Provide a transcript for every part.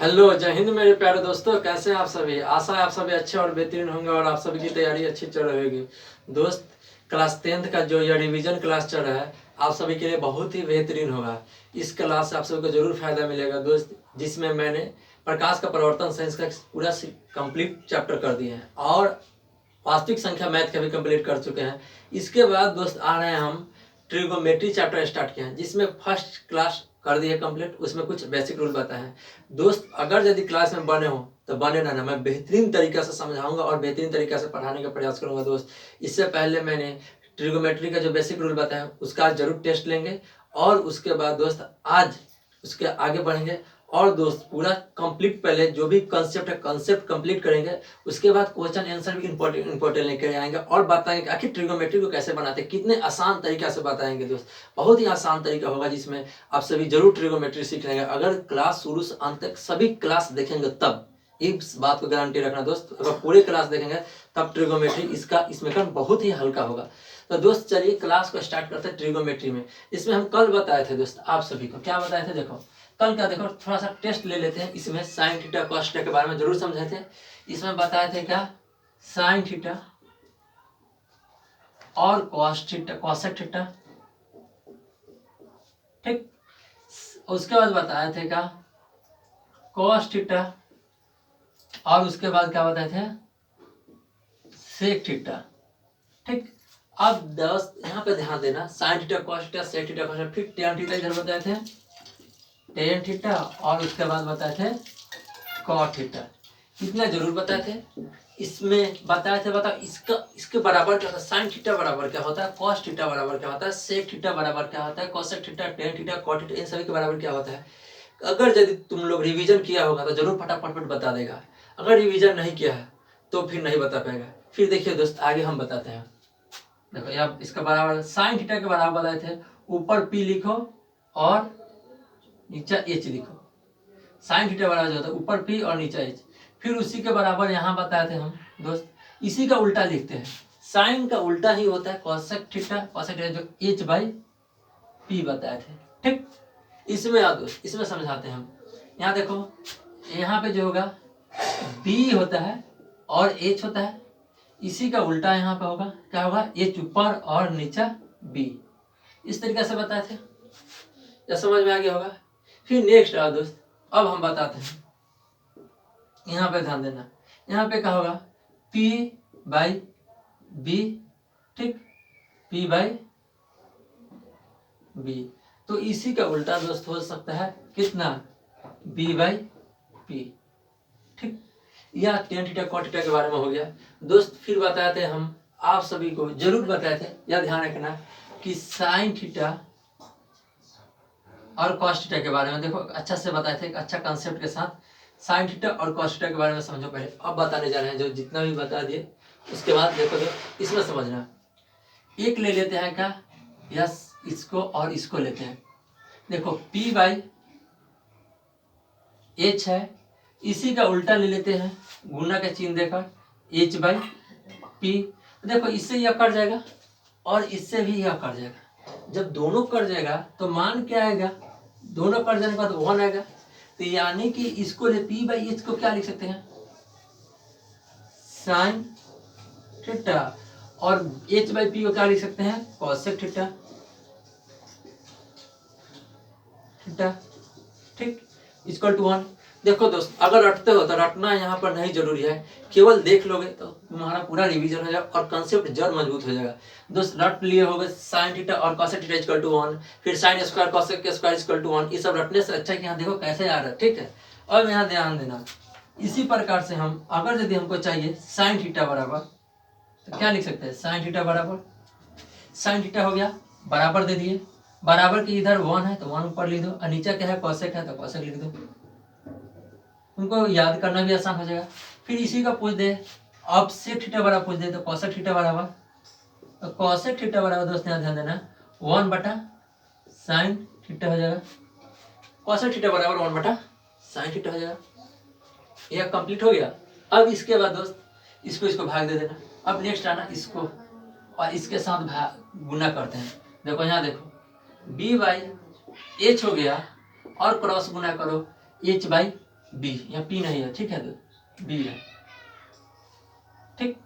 Hello, जय हिंद मेरे प्यारे दोस्तों। कैसे हैं आप सभी? आशा है आप सभी अच्छे और बेहतरीन होंगे और आप सभी की तैयारी अच्छी चल रही होगी। दोस्त, क्लास 10th का जो यह रिवीजन क्लास चल रहा है आप सभी के लिए बहुत ही बेहतरीन होगा। इस क्लास से आप सभी को जरूर फायदा मिलेगा दोस्त, जिसमें मैंने प्रकाश का परिवर्तन साइंस का पूरा कंप्लीट चैप्टर कर दिए हैं और वास्तविक संख्या मैथ का भी कंप्लीट कर चुके हैं। इसके बाद दोस्त आ रहे हैं हम ट्रिगोमेट्री चैप्टर स्टार्ट किया है, जिसमें फर्स्ट क्लास कर दी है कंप्लीट। उसमें कुछ बेसिक रूल बताए हैं दोस्त। अगर यदि क्लास में बने हो तो बने रहना, मैं बेहतरीन तरीके से समझाऊंगा और बेहतरीन तरीके से पढ़ाने का प्रयास करूंगा दोस्त। इससे पहले मैंने ट्रिगोमेट्री का जो बेसिक रूल बताया उसका आज जरूर टेस्ट लेंगे और उसके बाद दोस्त आज उसके आगे बढ़ेंगे। और दोस्त पूरा कंप्लीट पहले जो भी कंसेप्ट है कंसेप्ट कंप्लीट करेंगे, उसके बाद क्वेश्चन आंसर भी इंपॉर्टेंट लेकर आएंगे और बताएंगे आखिर ट्रिगोमेट्री को कैसे बनाते हैं, कितने आसान तरीका से बताएंगे दोस्त। बहुत ही आसान तरीका होगा जिसमें आप सभी जरूर ट्रिगोमेट्री सीख लेंगे अगर क्लास शुरू से अंत तक सभी क्लास देखेंगे तब। इस बात को गारंटी रखना दोस्त, अगर पूरे क्लास देखेंगे तब ट्रिगोमेट्री इसमें का बहुत ही हल्का होगा। तो दोस्त चलिए क्लास को स्टार्ट करते हैं ट्रिगोमेट्री में। इसमें हम कल बताए थे दोस्त आप सभी को, क्या बताए थे देखो कल का, देखो थोड़ा सा टेस्ट ले लेते हैं। इसमें साइन थीटा कॉस थीटा के बारे में जरूर समझे थे। इसमें बताए थे क्या, साइन थीटा और कॉस थीटा कॉसेक थीटा, ठीक। उसके बाद बताए थे क्या, कॉस थीटा और उसके बाद क्या बताए थे, सेक थीटा, ठीक। अब दोस्त यहाँ पे ध्यान देना, sine theta cos theta sec theta cos theta, फिर टेन थीटा इधर बताए थे टेन थीटा और उसके बाद बताए थे कॉट थीटा। इतना जरूर बताए थे। इसमें बताए थे, बताओ इसके बराबर क्या होता है, साइन थीटा बराबर क्या होता है, कॉस थीटा बराबर क्या होता है, सेक थीटा बराबर क्या होता है, cosec theta, tan theta, cot theta, इन सभी के बराबर क्या होता है। अगर यदि तुम लोग रिवीजन किया होगा तो जरूर फटाफट बता देगा। अगर रिवीजन नहीं किया है तो फिर नहीं बता पाएगा। फिर देखिए दोस्त आगे हम बताते हैं। देखो यहाँ इसका बराबर साइन थीटा के बराबर बताए थे, ऊपर पी लिखो और नीचा एच लिखो। साइन थीटा बराबर जो होता है ऊपर पी और नीचा एच। फिर उसी के बराबर यहाँ बताए थे हम दोस्त, इसी का उल्टा लिखते हैं। साइन का उल्टा ही होता है कोसेक थीटा, कोसेक थीटा जो एच बाई पी बताए थे, ठीक। इसमें आ दोस्त, इसमें समझाते हैं हम। यहाँ देखो यहाँ पे जो होगा बी होता है और एच होता है, इसी का उल्टा यहाँ पे होगा, क्या होगा, एच ऊपर और नीचा बी। इस तरीके से बताए थे, या समझ में आ गया होगा। फिर नेक्स्ट आ दोस्त, अब हम बताते हैं। यहाँ पे ध्यान देना, यहाँ पे क्या होगा, P बाई बी, ठीक, P बाई बी। तो इसी का उल्टा दोस्त हो सकता है कितना, B बाई पी, ठीक। यह टेन थीटा कॉट थीटा के बारे में हो गया दोस्त। फिर बताए थे हम, आप सभी को जरूर बताए थे, यह ध्यान रखना कि साइन थीटा और कॉस थीटा के बारे में देखो अच्छा से बताए थे, एक अच्छा कंसेप्ट के साथ। साइन थीटा और कॉस थीटा के बारे में समझो पहले, अब बताने जा रहे हैं जो जितना भी बता दिए उसके बाद देखो तो इसमें समझना। एक ले लेते हैं क्या, यस, इसको और इसको लेते हैं। देखो पी बाई एच है, इसी का उल्टा ले लेते हैं गुना का चिन्ह देकर, एच बाई पी। देखो इससे यह कट जाएगा और इससे भी यह कट जाएगा। जब दोनों कट जाएगा तो मान क्या आएगा, दोनों कट जाने के बाद 1 आएगा। तो यानी कि इसको ले पी बाई एच को क्या लिख सकते हैं, साइन थीटा, और एच बाई पी को क्या लिख सकते हैं, कोसेक थीटा, थीटा, ठीक, इक्वल टू 1। देखो दोस्त अगर रटते हो तो रटना यहाँ पर नहीं जरूरी है, केवल देख लोगे तो तुम्हारा पूरा रिवीजन हो जाएगा और कंसेप्ट जड़ मजबूत हो जाएगा दोस्त। रट लिए होगे साइन थीटा और कोसेक थीटा इक्वल टू 1, फिर sine square cosec square equal to 1, ये सब रटने से अच्छा कि यहाँ देखो कैसे आ रहा है, ठीक है। और यहाँ ध्यान देना, इसी प्रकार से हम अगर यदि हमको चाहिए साइन थीटा बराबर, तो क्या लिख सकते हैं, साइन थीटा बराबर, साइन थीटा हो गया बराबर दे दिए, बराबर की इधर 1 है तो 1 ऊपर लिख दो, और नीचे क्या है कोसेक है तो कोसेक लिख दो, उनको याद करना भी आसान हो जाएगा। फिर इसी का पूछ दे, अब सेक थीटा बराबर पूछ दे तो कोसेक थीटा बराबर, तो कोसेक थीटा बराबर दोस्त यहाँ ध्यान देना 1 बटा साइन थीटा हो जाएगा, कोसेक थीटा बराबर 1 बटा साइन थीटा हो जाएगा। यह कंप्लीट हो गया। अब इसके बाद दोस्त इसको भाग दे देना। अब नेक्स्ट आना इसको और इसके साथ गुना करते हैं। देखो यहाँ देखो बी बाई एच हो गया और क्रॉस गुना करो एच बाई बी, यहाँ पी नहीं है, ठीक है, बी है, ठीक।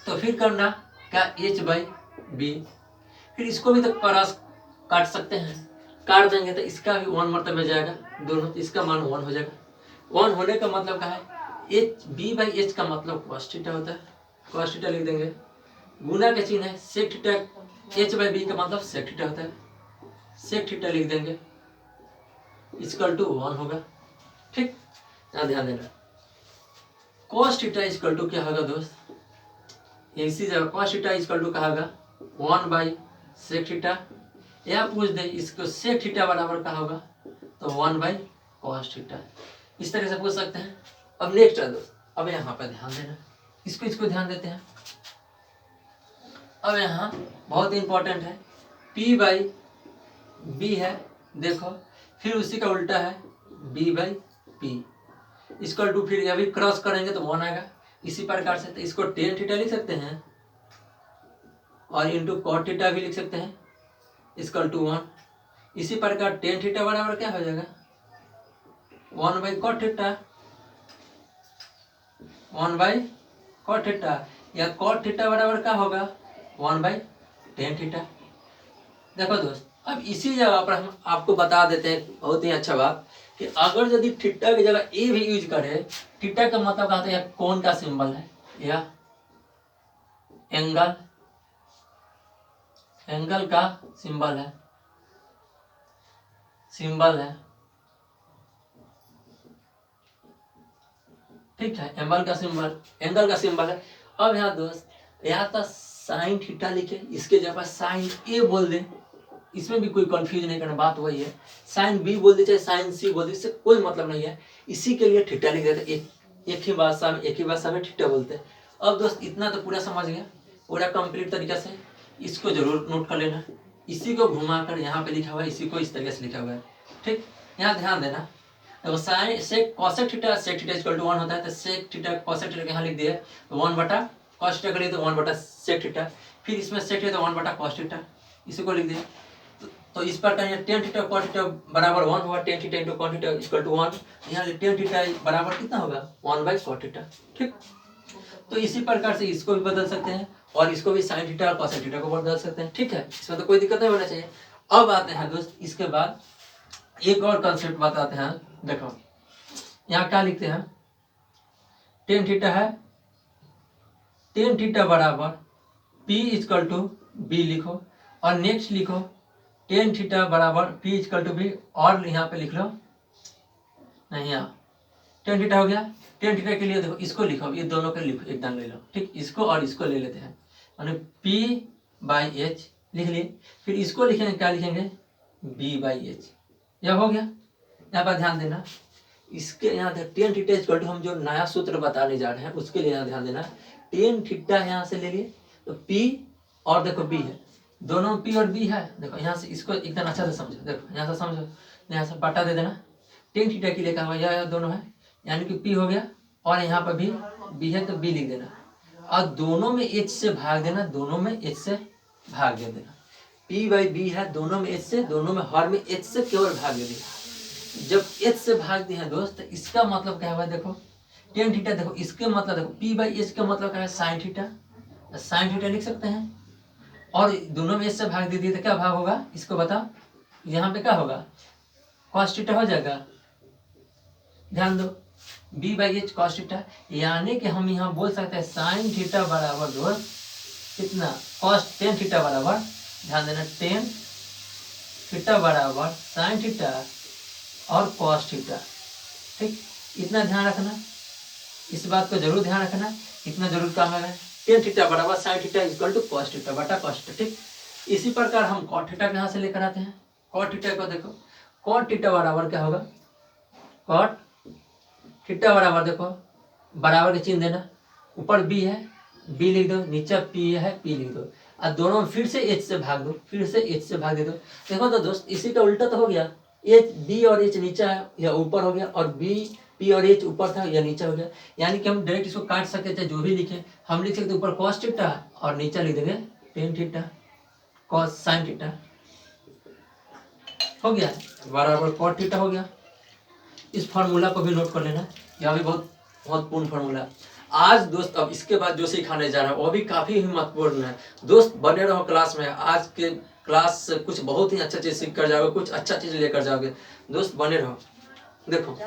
तो फिर करना क्या, एच बाई बी। फिर इसको भी तो क्रॉस काट सकते हैं, काट देंगे तो इसका भी 1 मतलब में जाएगा दोनों, तो इसका मान 1 हो जाएगा। 1 होने का मतलब क्या है, एच बी बाई एच का मतलब कॉस थीटा होता है, कॉस थीटा लिख देंगे। गुना का चिन्ह है sec theta, H by B का मतलब सेक थीटा होता है, सेक थीटा लिख देंगे, इक्वल टू 1 होगा, ठीक। यहाँ ध्यान देना, कॉस थीटा इक्वल टू क्या होगा दोस्त, इसी जगह कॉस थीटा इक्वल टू क्या होगा 1 बाई सेक थीटा, या पूछ दे इसको सेक थीटा बराबर क्या होगा, तो 1 बाई कॉस थीटा, इस तरह से पूछ सकते हैं। अब नेक्स्ट है दोस्त, अब यहाँ पर ध्यान देना, इसको ध्यान देते हैं। अब यहाँ बहुत इंपॉर्टेंट है, P बाई बी है, देखो फिर उसी का उल्टा है B बाई पी, इसको टू, फिर अभी क्रॉस करेंगे तो 1 आएगा। इसी प्रकार से तो इसको टेन थीटा लिख सकते हैं और इंटू कॉट थीटा भी लिख सकते हैं, इसको टू 1। इसी प्रकार टेन थीटा बराबर क्या हो जाएगा 1 by cot theta, 1 by cot theta, या कॉट थीटा बराबर क्या होगा 1 बाई टेन थीटा। देखो दोस्त, अब इसी जगह पर हम आपको बता देते हैं बहुत ही अच्छा बात, कि अगर यदि थीटा की जगह ए भी यूज करे, थीटा का मतलब कहते हैं कोण का सिंबल है या एंगल, एंगल का सिंबल है, सिंबल है, ठीक है, एंगल का सिंबल, एंगल का सिंबल है। अब यहाँ दोस्त, यहाँ तो साइन थीटा लिखे, इसके जगह साइन ए बोल दे, इसमें भी कोई कंफ्यूज नहीं करना, बात वही है, साइन बी बोल दे चाहे साइन सी बोल दे, इससे कोई मतलब नहीं है, इसी के लिए थीटा लिख देते, एक ही भाषा में थीटा बोलते हैं। अब दोस्त इतना तो पूरा समझ गया, पूरा कंप्लीट तरीके से, इसको जरूर नोट कर लेना, इसी को घुमाकर यहाँ पे लिखा हुआ है, इसी को इस तरीके से लिखा हुआ है, ठीक। यहाँ ध्यान देना, तो sine sec cosec theta, sec theta equal to 1 होता है, तो सेक थीटा कॉसेक थीटा यहाँ लिख दिया, तो 1 बटा कॉस थीटा करिए तो 1 बटा सेक थीटा, फिर इसमें सेक थीटा तो 1 बटा कॉस थीटा, इसी को लिख दिया। तो इस पर कहीं टेन थीटा कॉस थीटा बराबर 1 होगा, tan theta into cos theta equal to 1, यहाँ टेन थीटा बराबर कितना होगा 1 बाई कॉस थीटा, ठीक। तो इसी प्रकार से इसको भी बदल सकते हैं और इसको भी साइन थीटा और कॉस थीटा को बदल सकते हैं, ठीक है, इसमें तो कोई दिक्कत नहीं होना चाहिए। अब आते हैं दोस्त, इसके बाद एक और कंसेप्ट बताते हैं, देखो यहाँ क्या लिखते हैं, टेन थीटा है, टेन थीटा बराबर P इक्वल टू बी लिखो, और नेक्स्ट लिखो टेन थीटा बराबर P इक्वल टू बी, और यहाँ पे लिख लो, नहीं यहाँ टेन थीटा हो गया, टेन थीटा के लिए देखो इसको लिखो, ये दोनों के लिखो एकदम ले लो, ठीक, इसको और इसको ले लेते हैं, माने P बाई एच लिख लिए, फिर इसको लिखेंगे, क्या लिखेंगे B बाई एच, यह हो गया। यहाँ पर ध्यान देना, इसके यहाँ टेन थीटा इक्वल टू हम जो नया सूत्र बताने जा रहे हैं उसके लिए यहाँ ध्यान देना, टेन थीटा यहाँ से ले लिए, तो P और देखो B है, दोनों P और B है, देखो यहाँ से इसको एकदम अच्छा से समझो, देखो यहाँ से समझो, यहाँ से बटा दे देना, टेन थीटा के लिए कहा यह दोनों है, यानी कि P हो गया, और यहाँ पर भी B है तो B लिख देना, और दोनों में H से भाग देना, दोनों में H से भाग दे देना, P बाई B है, दोनों में H से, दोनों में हर में H से केवल भाग दे देना। जब H से भाग दिए हैं दोस्त, इसका मतलब क्या हुआ, देखो टेन थीटा, देखो इसके मतलब देखो P बाई एच का मतलब क्या है साइन थीटा, साइन थीटा लिख सकते हैं, और दोनों में H से भाग दे दिए तो क्या भाग होगा, इसको बताओ, यहाँ पे क्या होगा कॉस थीटा हो जाएगा, ध्यान दो B by H cos theta, यानी कि हम यहाँ बोल सकते हैं साइन थीटा बराबर दोस्त कितना कॉस टेन थीटा बराबर, ध्यान देना टेन थीटा बराबर साइन थीटा और कॉस थीटा, ठीक, इतना ध्यान रखना, इस बात को जरूर ध्यान रखना, इतना जरूर काम है, टेन थीटा बराबर sine theta equal to cos theta बटा कॉस थीटा, ठीक। इसी प्रकार हम कॉट थीटा यहाँ से लेकर आते हैं, कॉट थीटा को देखो, कॉट थीटा बराबर क्या होगा, कॉट थीटा बराबर देखो बराबर के चिन्ह देना, ऊपर B है B लिख दो, नीचे P है P लिख दो, और दोनों में फिर से H से भाग दो, फिर से H से भाग दे दो, देखो तो दोस्त इसी का उल्टा तो हो गया, H B और H नीचे है या ऊपर हो गया, और B P और H ऊपर था या नीचे हो गया, यानी कि हम डायरेक्ट इसको काट सकते थे, जो भी लिखे हम लिख सकते ऊपर कॉस थीटा और नीचे लिख देंगे tan theta cos sine theta, हो गया बराबर कॉट थीटा हो गया। इस फार्मूला को भी नोट कर लेना, यह भी बहुत महत्वपूर्ण फार्मूला। आज दोस्त अब इसके बाद जो सिखाने जा रहा है वो भी काफ़ी ही महत्वपूर्ण है। दोस्त बने रहो क्लास में, आज के क्लास से कुछ बहुत ही अच्छा चीज़ सीख कर जाओगे, कुछ अच्छा चीज़ लेकर जाओगे। दोस्त बने रहो। देखो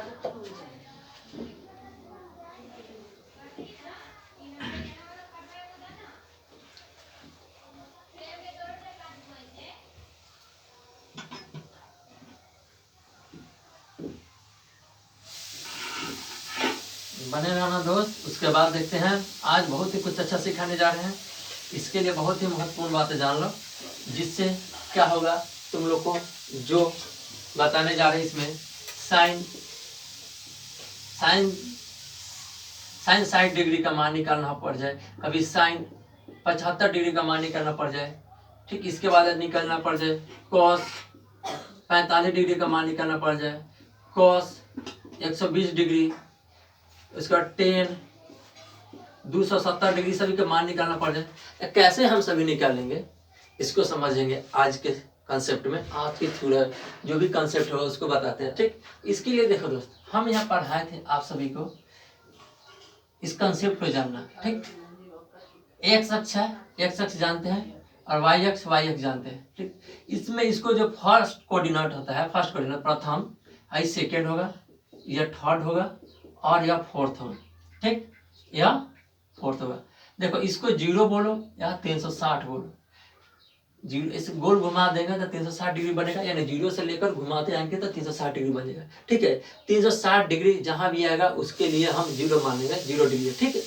बने रहना दोस्त। उसके बाद देखते हैं, आज बहुत ही कुछ अच्छा सिखाने जा रहे हैं। इसके लिए बहुत ही महत्वपूर्ण बातें जान लो, जिससे क्या होगा तुम लोग को जो बताने जा रहे हैं इसमें साइन साइन साइन 60 डिग्री का मान निकालना पड़ जाए, कभी साइन 75 डिग्री का मान निकालना पड़ जाए, ठीक। इसके बाद निकालना पड़ जाए कॉस 45 डिग्री का मान निकालना पड़ जाए, कॉस 120 डिग्री, उसका टेन 270 डिग्री, सभी का मान निकालना पड़ जाए। कैसे हम सभी निकालेंगे इसको समझेंगे आज के कंसेप्ट में। आज की थोड़ा जो भी कंसेप्ट होगा उसको बताते हैं, ठीक। इसके लिए देखो दोस्त, हम यहाँ पढ़ाए थे आप सभी को इस कंसेप्ट को जानना, ठीक। एक्स अक्ष है, एक्स अक्ष जानते हैं, और वाई अक्ष जानते हैं, ठीक। इसमें इसको जो फर्स्ट कोऑर्डिनेट होता है, फर्स्ट कोऑर्डिनेट प्रथम, आई सेकेंड होगा, यह थर्ड होगा और यह फोर्थ होगा, ठीक। यह फोर्थ होगा। देखो इसको 0 बोलो या 360 बोलो, 0 इस गोल घुमा देंगे तो 360 डिग्री बनेगा, यानी 0 से लेकर घुमाते आएंगे तो 360 डिग्री बनेगा, ठीक है। 360 डिग्री जहां भी आएगा उसके लिए हम 0 मानेंगे, 0 डिग्री, ठीक है।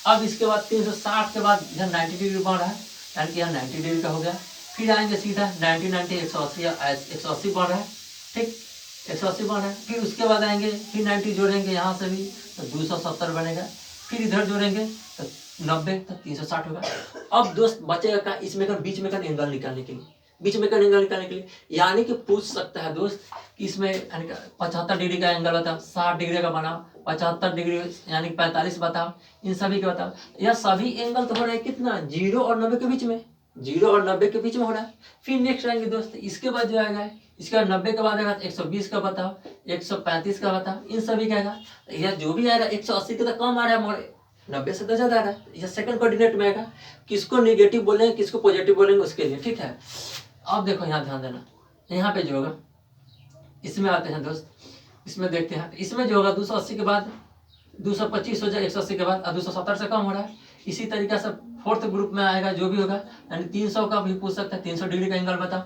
अब इसके बाद 360 के बाद यह 90 डिग्री बन रहा है, यानी कि यह 90 डिग्री का हो गया। फिर आएंगे सीधा 90 90 180 बन रहा है, ठीक, 180 बन रहा है। फिर उसके बाद आएंगे, फिर 90 जोड़ेंगे यहाँ से भी तो 270 बनेगा, फिर इधर जोड़ेंगे तो 90 तो 360 होगा। अब दोस्त बचेगा का इसमें का बीच में का एंगल निकालने के लिए, बीच में का एंगल निकालने के लिए, यानी कि पूछ सकता है दोस्त कि इसमें 75 डिग्री का एंगल बताओ, 60 डिग्री का बनाओ, 75 डिग्री यानी 45 बताओ, इन सभी का बताओ। यह सभी एंगल तो हो रहा है कितना, 0 और 90 के बीच में, 0 और 90 के बीच में हो रहा है। फिर नेक्स्ट आएंगे दोस्त, इसके बाद जो आएगा, इसके बाद 90 के बाद आएगा 120 का बताओ, 135 का बताओ, इन सभी का आएगा। यह जो भी आएगा 180 के तो कम आ रहा है, मगर 90 से तो ज्यादा आ रहा है। यह सेकंड कोऑर्डिनेट में आएगा, किसको नेगेटिव बोलेंगे किसको पॉजिटिव बोलेंगे उसके लिए, ठीक है। अब देखो यहाँ ध्यान देना, यहाँ पे जो होगा, इसमें आते हैं दोस्त, इसमें देखते हैं, इसमें जो होगा 280 के बाद 225 हो जाए, 180 के बाद 270 से कम हो रहा है। इसी तरीके से फोर्थ ग्रुप में आएगा जो भी होगा, यानी 300 का भी पूछ सकता है, 300 डिग्री का एंगल बताओ,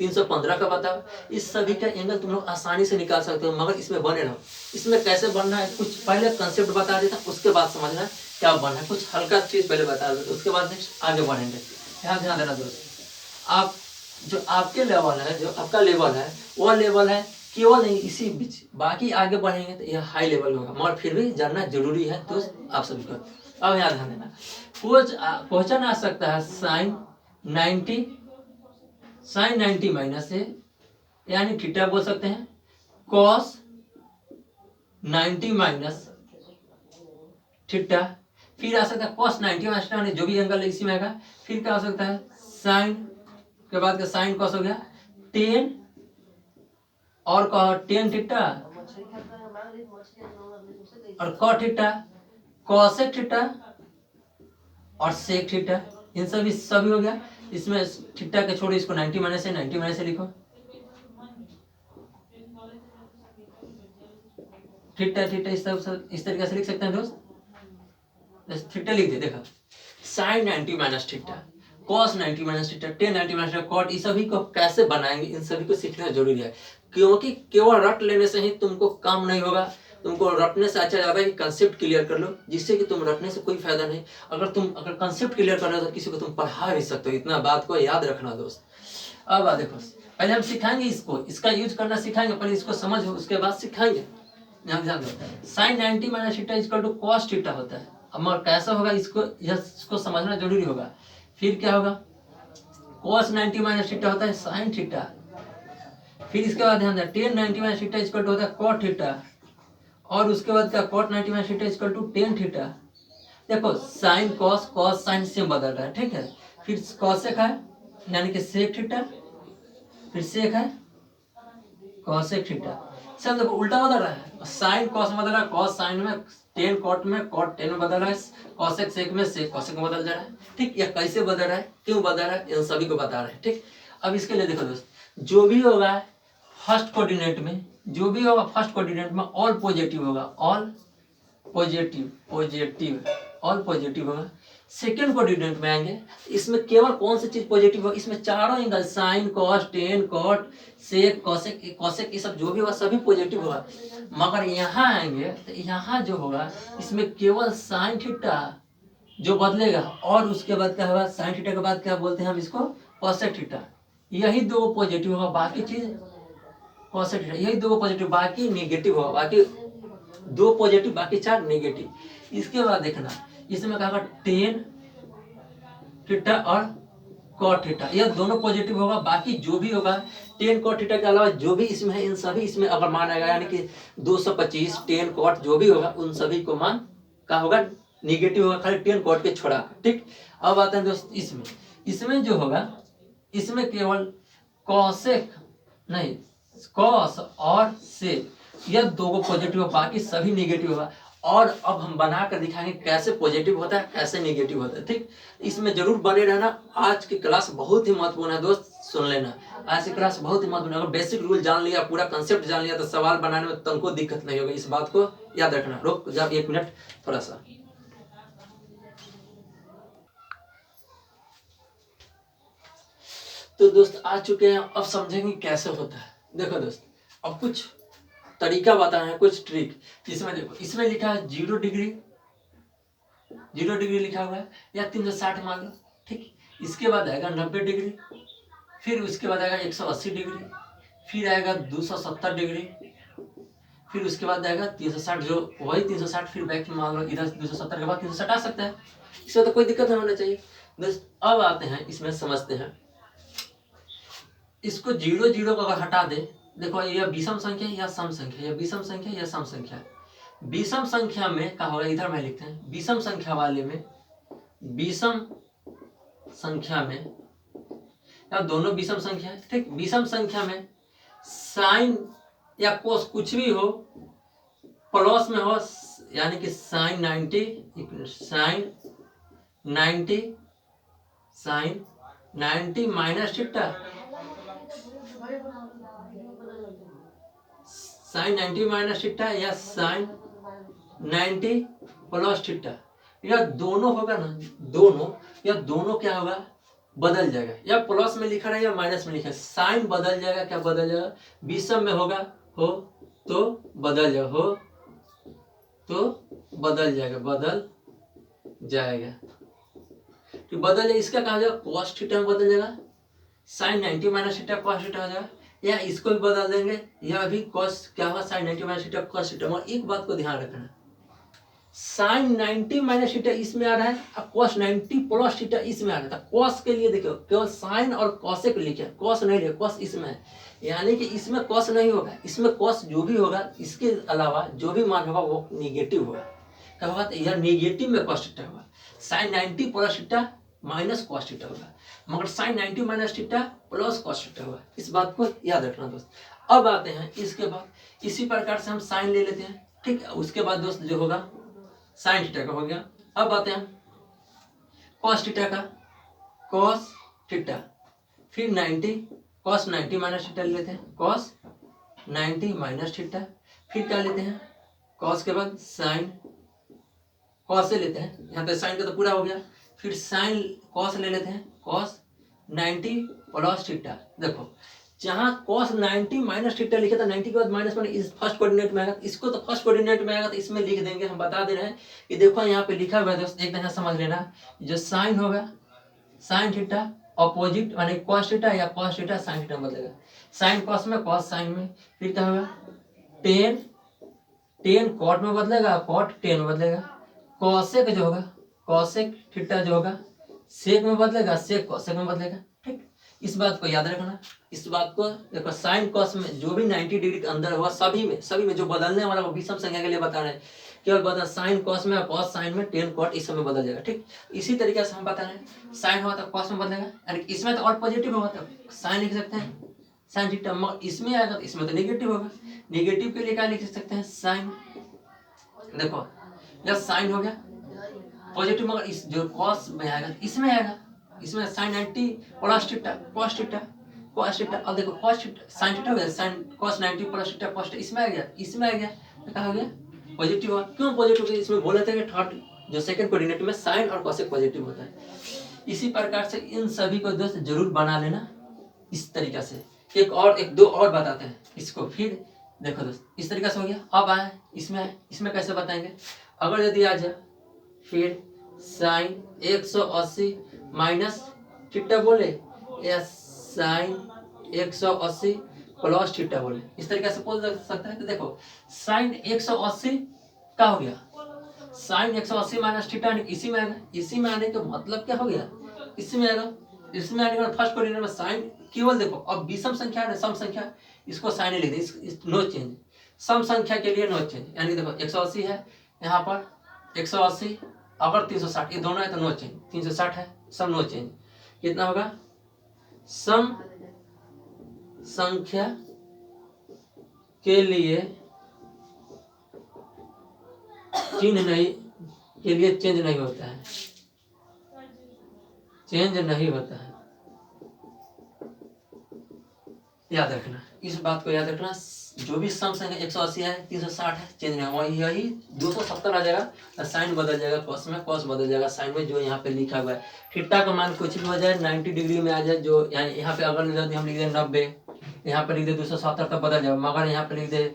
315 का बताओ। इस सभी का एंगल तुम लोग आसानी से निकाल सकते हो, मगर इसमें बने रहो। इसमें कैसे बनना है कुछ पहले कंसेप्ट बता देता, उसके बाद समझना क्या बनना है, कुछ हल्का चीज पहले बता देता, उसके बाद नेक्स्ट आगे बढ़ेंगे। यहाँ ध्यान देना दोस्त, आप जो आपके लेवल है, जो आपका लेवल है वो लेवल है केवल नहीं इसी बीच, बाकी आगे बढ़ेंगे तो यह हाई लेवल होगा, मगर फिर भी जानना जरूरी है दोस्त आप सभी को। अब यहाँ ध्यान देना, क्वेश्चन आ सकता है साइन 90 माइनस से, यानी थीटा बोल सकते हैं, कॉस 90 माइनस थीटा। फिर आ सकता है कॉस 90 माइनस थीटा, जो भी एंगल है इसी में आएगा। फिर क्या हो सकता है साइन के बाद का साइन कॉस हो गया 10 और 10 थीटा और कॉट थीटा, कॉसेक थीटा और सेक थीटा, इन सभी हो गया। इसमें थीटा के छोड़ो, इसको 90 माइनस से 90 माइनस से लिखो, थीटा थीटा इस तरीके से लिख सकते हैं दोस्त। थीटा लिख दे, देखो sine 90 minus theta, cos 90 minus theta, tan 90 minus theta, cot, इस सभी को कैसे बनाएंगे इन सभी को सीखना जरूरी है, क्योंकि केवल रट लेने से ही तुमको काम नहीं होगा। तुमको रटने से अच्छा ज्यादा है कि कंसेप्ट क्लियर कर लो, जिससे कि तुम रटने से कोई फायदा नहीं। अगर कंसेप्ट क्लियर कर रहे हो तो किसी को तुम पढ़ा नहीं सकते हो, इतना बात को याद रखना दोस्त। अब देखो पहले हम सिखाएंगे इसको, इसका यूज करना सिखाएंगे, पहले इसको समझो उसके बाद सिखाएंगे। ध्यान दो, sine 90 minus theta equal to cos theta होता है। अब मगर कैसा होगा इसको समझना जरूरी होगा। फिर क्या होगा, कॉस 90 माइनस थीटा होता है साइन थीटा। फिर इसके बाद ध्यान दें, tan 90 minus theta equal to होता है कॉट थीटा, और उसके बाद क्या, cot 90 minus theta equal to tan theta. देखो sine cos, cos sine same बदल रहा है, ठीक है। फिर कॉसेक है यानी कि सेक थीटा, फिर सेक है कॉसेक थीटा, सब देखो उल्टा बदल रहा है, साइन कॉस में बदल रहा है, कॉस साइन में, टेन कॉट में, कॉट टेन में बदल रहा है, कॉसेक सेक में, सेक कॉसेक में बदल जा रहा है। ठीक, या कैसे बदल रहा है, क्यों बदल रहा है, इन सभी को बता रहे हैं। ठीक, अब इसके लिए देखो दोस्त, जो भी होगा फर्स्ट कोऑर्डिनेट में, जो भी होगा फर्स्ट कोऑर्डिनेट में ऑल पॉजिटिव होगा, all positive, positive, all positive होगा। सेकेंड कोऑर्डिनेट में आएंगे, इसमें केवल कौन सी चीज पॉजिटिव होगा, इसमें चारों angle sine cos tan cot sec cosec cosec ये सब जो भी होगा सभी पॉजिटिव होगा। मगर यहाँ आएंगे तो यहाँ जो होगा इसमें केवल साइन थीटा जो बदलेगा, और उसके बाद क्या होगा, साइन थीटा के बाद क्या बोलते हैं हम इसको, कॉसेक थीटा। यही दो पॉजिटिव होगा, बाकी चीज कॉसेक थीटा, यही दो पॉजिटिव, बाकी नेगेटिव होगा, बाकी दो पॉजिटिव बाकी चार नेगेटिव। इसके बाद देखना इसमें क्या होगा, टेन थीटा और कॉट थीटा, यह दोनों पॉजिटिव होगा, बाकी जो भी होगा टेन कॉट थीटा के अलावा जो भी इसमें है इन सभी इसमें अगर मान आएगा, यानी कि 225 टेन कॉट जो भी होगा उन सभी को मान क्या होगा, निगेटिव होगा, खाली टेन कॉट के छोड़ा। ठीक, अब आते हैं दोस्त इसमें, इसमें जो होगा इसमें केवल कॉसेक नहीं, कॉस और सेक यह दो को पॉजिटिव होगा, बाकी सभी नेगेटिव होगा। और अब हम बना कर दिखाएंगे कैसे पॉजिटिव होता है कैसे नेगेटिव होता है। ठीक, इसमें जरूर बने रहना, आज की क्लास बहुत ही महत्वपूर्ण है दोस्त, सुन लेना, आज की क्लास बहुत ही महत्वपूर्ण है। अगर बेसिक रूल जान लिया, पूरा कंसेप्ट जान लिया तो सवाल बनाने में तुमको दिक्कत नहीं होगी, इस बात को याद रखना। रुक जा 1 मिनट थोड़ा सा। तो दोस्त आ चुके हैं, अब समझेंगे कैसे होता है। देखो दोस्त, अब कुछ तरीका बताए हैं, कुछ ट्रिक। इसमें देखो, इसमें लिखा है 0 डिग्री, 0 डिग्री लिखा हुआ है, या 360 मान लो। ठीक, इसके बाद आएगा 90 डिग्री, फिर उसके बाद आएगा 180 डिग्री, फिर आएगा 270 डिग्री, फिर उसके बाद आएगा 360, जो वही 360, फिर बैक मान लो इधर 270 के बाद 360 आ सकता है, इसमें तो कोई दिक्कत नहीं होना चाहिए दोस्त। अब आते हैं इसमें, समझते हैं इसको। 0 0 को अगर हटा दे, देखो यह विषम संख्या या सम संख्या, या विषम संख्या या सम संख्या। विषम संख्या में क्या होगा, इधर में लिखते हैं, विषम संख्या वाले में, विषम संख्या में, या दोनों विषम संख्या है। ठीक, विषम संख्या में साइन या कोस कुछ भी हो, प्लस में हो, यानी कि sine 90, sine 90, sine 90 minus theta, sine 90 minus theta या साइन 90 प्लस थीटा, यह दोनों होगा ना, दोनों, यह दोनों क्या होगा, बदल जाएगा, या प्लस में लिखा है या माइनस में लिखा है, साइन बदल जाएगा, क्या बदल जाएगा, विषम में होगा हो तो बदल जाएगा, हो तो बदल जाएगा, बदल जाएगा। तो बदल जाएगा, इसका कहा जाएगा कॉस थीटा में बदल जाएगा, sine 90 minus theta cos theta हो जाएगा, या इसको भी बदल देंगे, यह भी कॉस क्या होगा, sine 90 minus theta cos theta. मगर एक बात को ध्यान रखना, साइन 90 माइनस थीटा इसमें आ रहा है और कॉस 90 प्लस थीटा इसमें आ रहा था। कॉस के लिए देखो केवल साइन और कॉसे को लिखे, कॉस नहीं लिखे, कॉस इसमें है, यानी कि इसमें कॉस नहीं होगा, इसमें कॉस जो भी होगा इसके अलावा जो भी मान होगा वो निगेटिव होगा। क्या होगा, यह निगेटिव में कॉस थीटा होगा, sine 90 plus theta minus cos theta होगा, मगर sine 90 minus theta plus cos theta होगा, इस बात को याद रखना दोस्त। अब आते हैं इसके बाद, इसी प्रकार से हम साइन ले लेते हैं। ठीक, उसके बाद दोस्त जो होगा साइन थीटा का हो गया। अब आते हैं कॉस थीटा का, कॉस थीटा, फिर 90 कॉस 90 माइनस थीटा लेते हैं, कॉस 90 माइनस थीटा, फिर क्या लेते हैं, कॉस के बाद साइन, कॉस से लेते हैं, यहाँ पे साइन का तो पूरा हो गया, फिर साइन कॉस ले लेते हैं, कॉस 90 प्लस थीटा। देखो जहाँ कॉस 90 माइनस थीटा लिखा था, 90 के बाद माइनस वन इस फर्स्ट कोऑर्डिनेट में आएगा, इसको तो फर्स्ट कोऑर्डिनेट में आएगा तो इसमें लिख देंगे, हम बता दे रहे हैं कि देखो यहाँ पे लिखा हुआ है दोस्त, एक तरह समझ लेना, जो साइन होगा साइन थीटा अपोजिट यानी कॉस थीटा, या कॉस थीटा साइन थीटा बदलेगा, साइन कॉस में कॉस साइन में, फिर क्या होगा टेन, टेन कॉट में बदलेगा, कॉट टेन में बदलेगा, कॉसेक जो होगा कॉसेक थीटा जो होगा सेक में बदलेगा, सेक कॉसेक में बदलेगा। ठीक, इस बात को याद रखना, इस बात को देखो, साइन कॉस में जो भी 90 डिग्री के अंदर होगा सभी में जो बदलने वाला वो विषम संख्या के लिए बता रहे हैं, केवल बदल साइन कॉस में, कॉस साइन में, टेन कॉट इस समय बदल जाएगा। ठीक, इसी तरीके से हम बता रहे हैं, साइन हुआ तो कॉस में बदलेगा, यानी इसमें तो और पॉजिटिव होगा तो साइन लिख सकते हैं, साइन थीटा, मगर इसमें आएगा तो इसमें तो नेगेटिव होगा। नेगेटिव के लिए क्या लिख सकते हैं, साइन। देखो यह साइन हो गया पॉजिटिव, मगर इस जो कॉस में आएगा इसमें आएगा, इसमें sine 90 plus theta cos theta cos theta. अब देखो कॉस थीटा साइन थीटा हो गया, sine cos 90 plus theta cos theta, इसमें आ गया, इसमें आ गया, तो क्या हो गया पॉजिटिव हुआ। क्यों पॉजिटिव? इसमें बोला था कि थर्ड जो सेकंड कोऑर्डिनेट में साइन और कॉसेक पॉजिटिव होता है। इसी प्रकार से इन सभी को दोस्त जरूर बना लेना इस तरीका से। एक दो और बताते हैं इसको, फिर देखो दोस्त इस तरीका से हो गया। अब आए इसमें कैसे बताएंगे, अगर यदि आ जाए फिर साइन 180 माइनस थीटा बोले या साइन 180 प्लस थीटा बोले, इस तरीके से बोल सकता है। तो देखो साइन 180 क्या हो गया, साइन 180 माइनस थीटा इसी में आएगा, इसी में आने का मतलब क्या हो गया, इसी में आएगा। इसमें आने के बाद फर्स्ट कोऑर्डिनेट में साइन केवल देखो, अब विषम संख्या है सम संख्या, इसको साइन लिख दे, नो चेंज। सम संख्या के लिए नो चेंज, यानी देखो 180 है यहाँ पर 180, अगर 360 ये दोनों है तो नो चेंज, 360 है सब नो चेंज। कितना होगा, सम संख्या के लिए चिन्ह नहीं, के लिए चेंज नहीं होता है, चेंज नहीं होता है, याद रखना इस बात को, याद रखना। जो भी सम संख्या 180 है 360 है चेंज नहीं होगा, यही 270 आ जाएगा, साइन बदल जाएगा कॉस में, कॉस बदल जाएगा साइन में, जो यहाँ पे लिखा हुआ है। थीटा का मान कुछ भी हो जाए 90 डिग्री में आ जाए, जो यहाँ पे अगर यदि हम लिख दे 90, यहाँ पे लिख दे 270 तक बदल जाएगा, मगर यहाँ पे लिख दे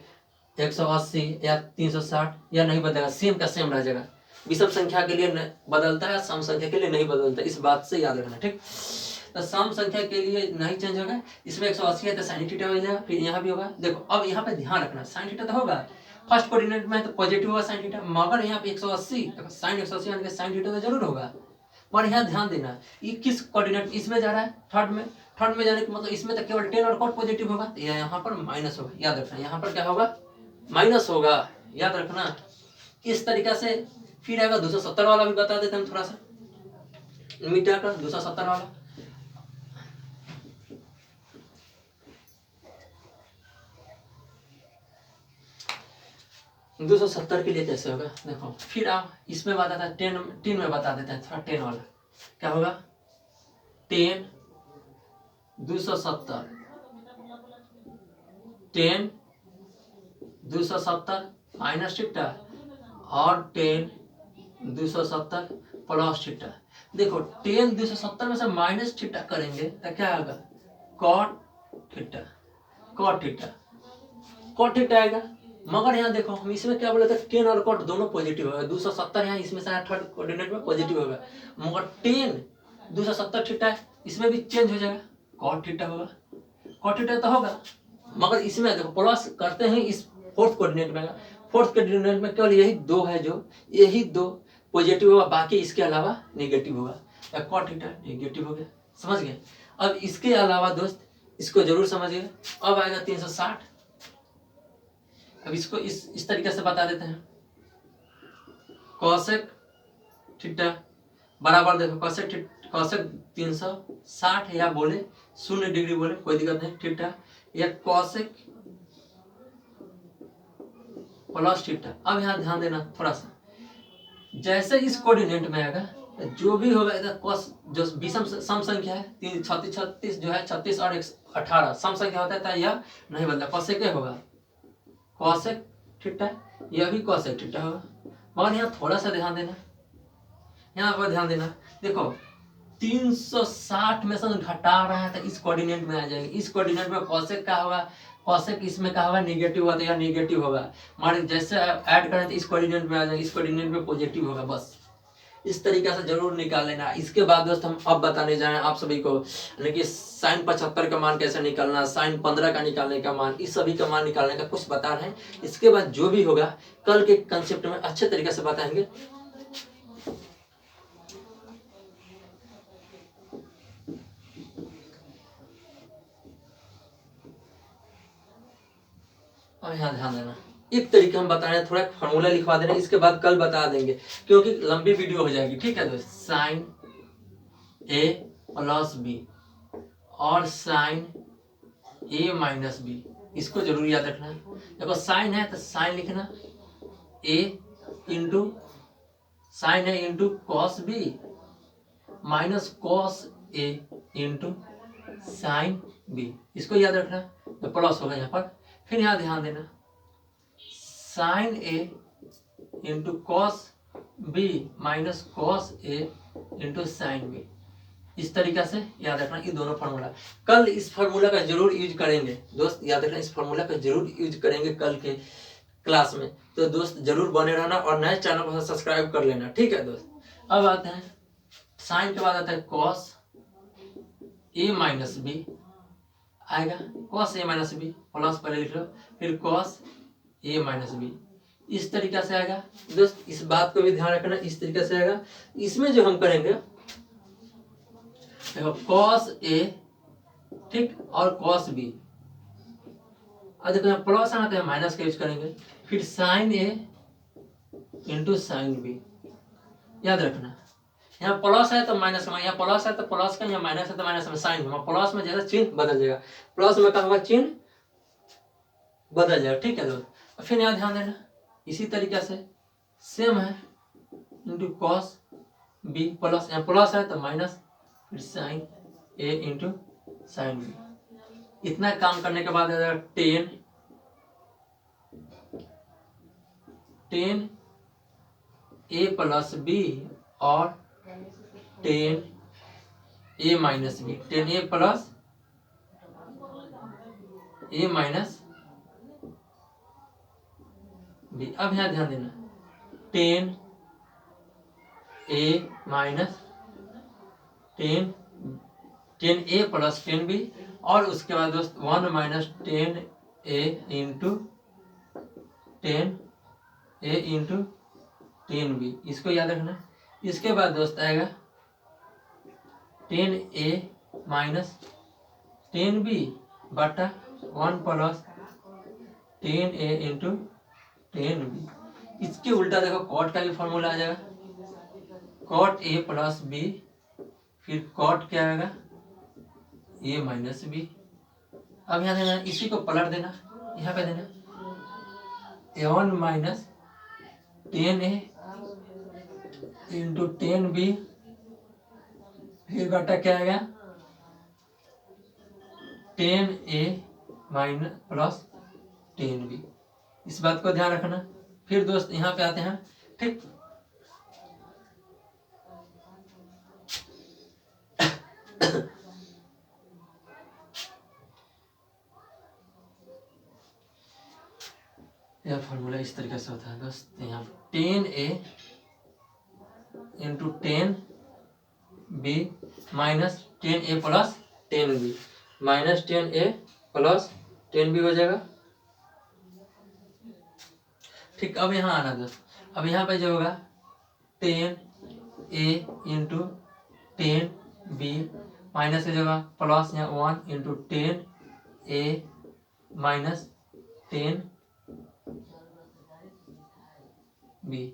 180 या 360 या नहीं बदलेगा, सेम का सेम रह जाएगा। विषम संख्या के लिए बदलता है, सम संख्या के लिए नहीं बदलता, इस बात से याद रखना, ठीक। तो सम संख्या के लिए नहीं चेंज होगा, इसमें 180 है तो साइन थीटा हो जाएगा, फिर यहाँ भी होगा। देखो अब यहाँ पे ध्यान रखना, साइन थीटा तो होगा फर्स्ट कोऑर्डिनेट में तो पॉजिटिव होगा साइन थीटा, मगर यहाँ पे 180 साइन 180 यानी साइन थीटा तो जरूर होगा। पर यहाँ ध्यान देना ये किस कोऑर्डिनेट इसमें जा रहा है, थर्ड में जाने का मतलब इसमें तो केवल टेन और कॉट पॉजिटिव होगा, तो यहाँ पर माइनस होगा, याद रखना यहाँ पर क्या होगा, माइनस होगा, याद रखना। इस तरीका से फिर आएगा 270 वाला भी बता देते हैं थोड़ा सा, मीटर का 270 वाला। दो 270 के लिए कैसे होगा, देखो फिर आप इसमें बताता है 10 में बता देते हैं थोड़ा, 10 वाला क्या होगा, 10 270 10 270 माइनस थीटा और 10 270 प्लस थीटा। देखो 10 270 में से माइनस थीटा करेंगे तो क्या होगा, cot theta cot theta cot theta आएगा। मगर यहाँ देखो हम इसमें क्या बोले थे, 10 और कॉट दोनों पॉजिटिव होगा, 270 यहाँ इसमें से थर्ड कोऑर्डिनेट में पॉजिटिव होगा, मगर 10 270 थीटा है इसमें भी चेंज हो जाएगा, कॉट थीटा होगा, कॉट थीटा तो होगा, मगर इसमें देखो प्लस करते हैं इस फोर्थ कोऑर्डिनेट में, फोर्थ कोऑर्डिनेट में केवल यही दो है, जो यही दो पॉजिटिव होगा, बाकी इसके अलावा नेगेटिव होगा, या कॉट थीटा नेगेटिव हो गया, समझ गए। अब इसके अलावा दोस्त इसको जरूर समझिए। अब आएगा 360, अब इसको इस तरीके से बता देते हैं, कॉसेक थीटा बराबर देखो कॉसेक 360 या बोले 0 डिग्री बोले कोई दिक्कत नहीं, थीटा या कॉसेक प्लस थीटा। अब यहाँ ध्यान देना थोड़ा सा, जैसे इस कोऑर्डिनेट में आएगा जो भी होगा इधर कॉस, जो विषम सम संख्या है 36 जो है 36 और 18 सम संख्या होता है, यह नहीं बदला, कॉसेक होगा, कॉसेक थीटा, यह भी कॉसेक थीटा होगा। मगर यहाँ थोड़ा सा ध्यान देना, यहाँ पर ध्यान देना, देखो 360 में से घटा रहा है तो इस कोऑर्डिनेट में आ जाएंगे, इस कोऑर्डिनेट में कॉसेक का होगा, कॉसेक इसमें क्या होगा, नेगेटिव होगा तो यह नेगेटिव होगा, मगर जैसे ऐड करें तो इस कोऑर्डिनेट में आ जाएंगे, इस कोऑर्डिनेट में पॉजिटिव होगा, बस इस तरीके से जरूर निकाल लेना। इसके बाद दोस्त हम अब बताने जा रहे हैं आप सभी को, कि साइन 75 का मान कैसे निकालना, साइन 15 का निकालने का मान, इस सभी का मान निकालने का कुछ बता रहे हैं। इसके बाद जो भी होगा कल के कंसेप्ट में अच्छे तरीके से बताएंगे। और यहाँ ध्यान देना, एक तरीके हम बता रहे हैं, थोड़ा फॉर्मूला लिखवा दे रहे हैं, इसके बाद कल बता देंगे क्योंकि लंबी वीडियो हो जाएगी, ठीक है दोस्त। साइन ए प्लस बी और साइन ए माइनस बी, इसको जरूर याद रखना है। देखो साइन है तो साइन लिखना ए इंटू साइन है into cos B minus cos A into sine B, इसको याद रखना तो प्लस होगा यहाँ पर। फिर यहाँ ध्यान देना sine A into cos B minus cos A into sine B, इस तरीका से याद रखना ये दोनों फार्मूला। कल इस फार्मूला का जरूर यूज करेंगे दोस्त, याद रखना इस फार्मूला का जरूर यूज करेंगे कल के क्लास में। तो दोस्त जरूर बने रहना और नए चैनल को सब्सक्राइब कर लेना, ठीक है दोस्त। अब आते हैं साइन के बाद आता है कॉस ए माइनस बी आएगा, cos A minus B plus पहले लिख लो, फिर कॉस ए माइनस बी, इस तरीका से आएगा दोस्त। इस बात को भी ध्यान रखना, इस तरीके से आएगा। इसमें जो हम करेंगे देखो कॉस ए ठीक और कॉस बी, अब देखो यहाँ प्लस आना तो माइनस का यूज करेंगे, फिर sign A into sine B, याद रखना यहाँ प्लस है तो माइनस का, यहाँ प्लस है तो प्लस का, यहाँ माइनस है तो माइनस में, साइन में प्लस में जैसा चिन्ह बदल जाएगा, प्लस में का होगा चिन्ह बदल जाएगा, ठीक है दोस्त। फिर यहाँ ध्यान देना इसी तरीके से सेम है इंटू कॉस बी प्लस, यहाँ प्लस है तो माइनस, फिर sign A into sine B. इतना काम करने के बाद टेन ए प्लस बी और ten A minus B, ten A plus A minus B. अब यहाँ ध्यान देना ten A minus tan A plus tan B, और उसके बाद दोस्त 1 minus tan A into tan B, इसको याद रखना। इसके बाद दोस्त आएगा टेन ए माइनस टेन बी बटा 1 plus ten A into tan B. इसके उल्टा देखो कॉट का भी फॉर्मूला आ जाएगा, कॉट ए प्लस बी, फिर कॉट क्या आएगा ए माइनस बी। अब यहाँ देना इसी को पलट देना, यहाँ पे देना A1 minus tan A into tan B, फिर बटा क्या आएगा टेन ए माइनस प्लस टेन बी, इस बात को ध्यान रखना। फिर दोस्त यहाँ पे आते हैं ठीक, यह फॉर्मूला इस तरीके से होता है दोस्त। यहाँ tan A into tan B minus tan A plus tan B, minus tan A plus tan B हो जाएगा, ठीक। अब यहाँ आना दोस्त, अब यहाँ पे जो होगा ten A into tan B minus हो जाएगा प्लस यहाँ 1 इंटू टेन ए माइनस टेन बी।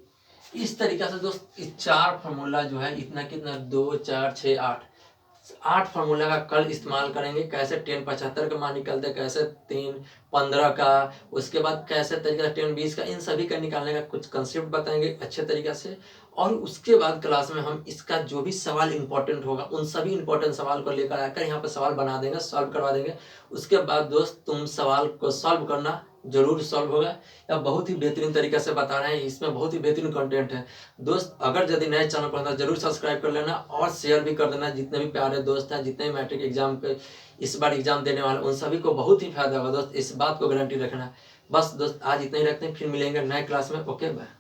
इस तरीका से दोस्त इस 4 फार्मूला जो है इतना कितना 2 4 6 8 फार्मूला का कल इस्तेमाल करेंगे। कैसे 1075 का मान निकलते हैं, कैसे 315 का, उसके बाद कैसे तरीका 1020 का, इन सभी का निकालने का कुछ कंसेप्ट बताएंगे अच्छे तरीका से। और उसके बाद क्लास में हम इसका जो भी सवाल इंपॉर्टेंट होगा उन सभी इंपॉर्टेंट सवाल को लेकर आकर यहाँ पर सवाल बना देंगे, सॉल्व करवा देंगे। उसके बाद दोस्त तुम सवाल को सॉल्व करना, जरूर सॉल्व होगा। या बहुत ही बेहतरीन तरीके से बता रहे हैं, इसमें बहुत ही बेहतरीन कंटेंट है दोस्त। अगर यदि नए चैनल पर जरूर सब्सक्राइब कर लेना और शेयर भी कर देना। जितने भी प्यारे दोस्त हैं, जितने भी मैट्रिक एग्जाम पे इस बार एग्जाम देने वाले, उन सभी को बहुत ही फायदा होगा दोस्त, इस बात को गारंटी रखना। बस दोस्त आज इतना ही रखते हैं, फिर मिलेंगे नए क्लास में। Okay bye.